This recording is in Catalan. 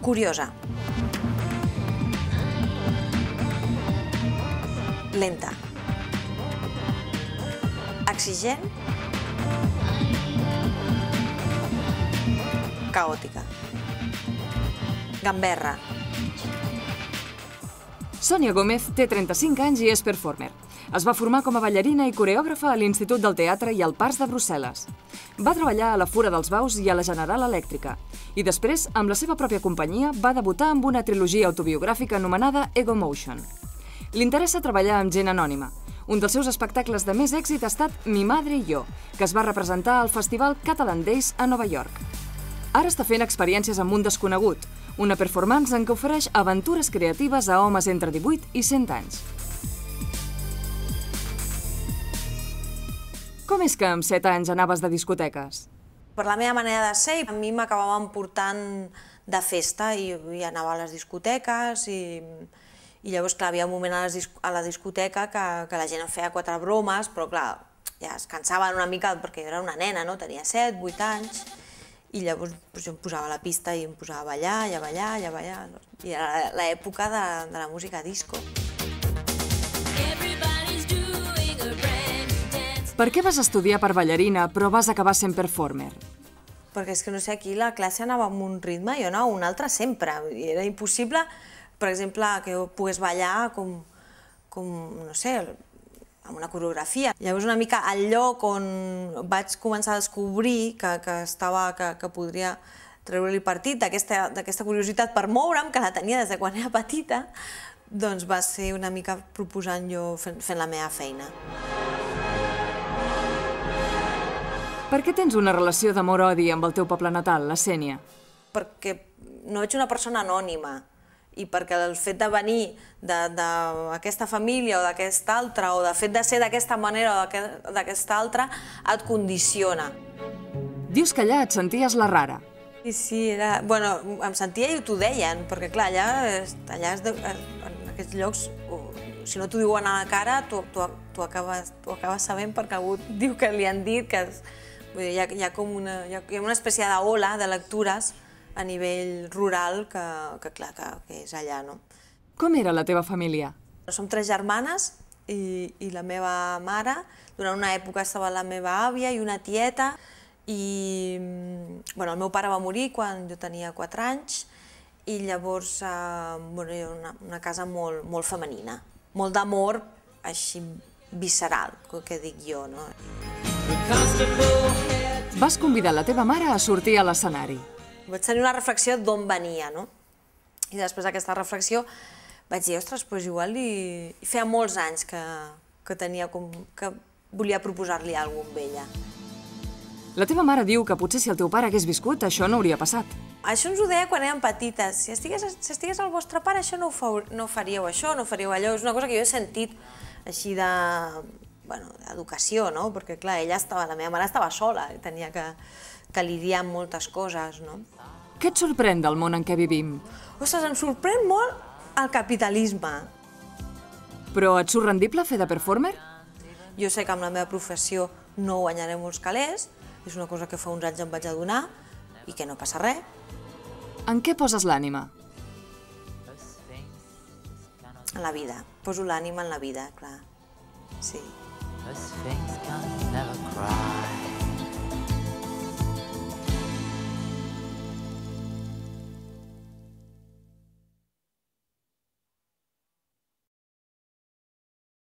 Curiosa. Lenta. Exigent. Caòtica. Gamberra. Sònia Gómez té 35 anys i és performer. Es va formar com a ballarina i coreògrafa a l'Institut del Teatre i al Parcs de Brussel·les. Va treballar a la Fura dels Baus i a la General Elèctrica. I després, amb la seva pròpia companyia, va debutar amb una trilogia autobiogràfica anomenada Ego Motion. Li interessa treballar amb gent anònima. Un dels seus espectacles de més èxit ha estat Mi madre y yo, que es va representar al Festival Catalan Days a Nova York. Ara està fent experiències amb un desconegut, una performance en què ofereix aventures creatives a homes entre 18 i 100 anys. Com és que amb 7 anys anaves de discoteques? Per la meva manera de ser, a mi m'acabaven portant de festa i anava a les discoteques i llavors, clar, hi havia un moment a la discoteca que la gent em feia 4 bromes, però, clar, ja es cansaven una mica perquè jo era una nena, no? Tenia 7, 8 anys. I llavors jo em posava a la pista i em posava a ballar, i a ballar, i a ballar. I era l'època de la música disco. Per què vas estudiar per ballarina però vas acabar sent performer? Perquè és que no sé, aquí la classe anava amb un ritme i jo anava amb un altre sempre. Era impossible, per exemple, que jo pogués ballar com no sé, amb una coreografia. Llavors una mica al lloc on vaig començar a descobrir que podria treure-li partit d'aquesta curiositat per moure'm, que la tenia des de quan era petita, doncs va ser una mica proposant jo fent la meva feina. Per què tens una relació d'amor-odi amb el teu poble natal, la Sénia? Perquè no ets una persona anònima. I perquè el fet de venir d'aquesta família o d'aquesta altra, o de fet de ser d'aquesta manera o d'aquesta altra, et condiciona. Dius que allà et senties la rara. Sí, bueno, em sentia i t'ho deien, perquè clar, allà en aquests llocs, si no t'ho diuen a la cara, t'ho acabes sabent perquè algú diu que li han dit que hi ha una espècie d'ola de lectures a nivell rural que és allà, no? Com era la teva família? Som 3 germanes i la meva mare. Durant una època estava la meva àvia i una tieta i el meu pare va morir quan jo tenia 4 anys i llavors hi ha una casa molt femenina, molt d'amor així visceral, que dic jo, no? Vas convidar la teva mare a sortir a l'escenari. Vaig tenir una reflexió d'on venia, no? I després d'aquesta reflexió vaig dir, ostres, doncs igual feia molts anys que volia proposar-li alguna cosa amb ella. La teva mare diu que potser si el teu pare hagués viscut, això no hauria passat. Això ens ho deia quan érem petites. Si estigués el vostre pare, això no faríeu això, no faríeu allò. És una cosa que jo he sentit així d'educació, no? Perquè, clar, la meva mare estava sola, tenia que lidiar amb moltes coses, no? Què et sorprèn del món en què vivim? Ostres, em sorprèn molt el capitalisme. Però et surt rendible fer de performer? Jo sé que amb la meva professió no guanyaré molts calés, és una cosa que fa uns anys em vaig adonar i que no passa res. En què poses l'ànima? En la vida. Poso l'ànima en la vida, clar. Sí.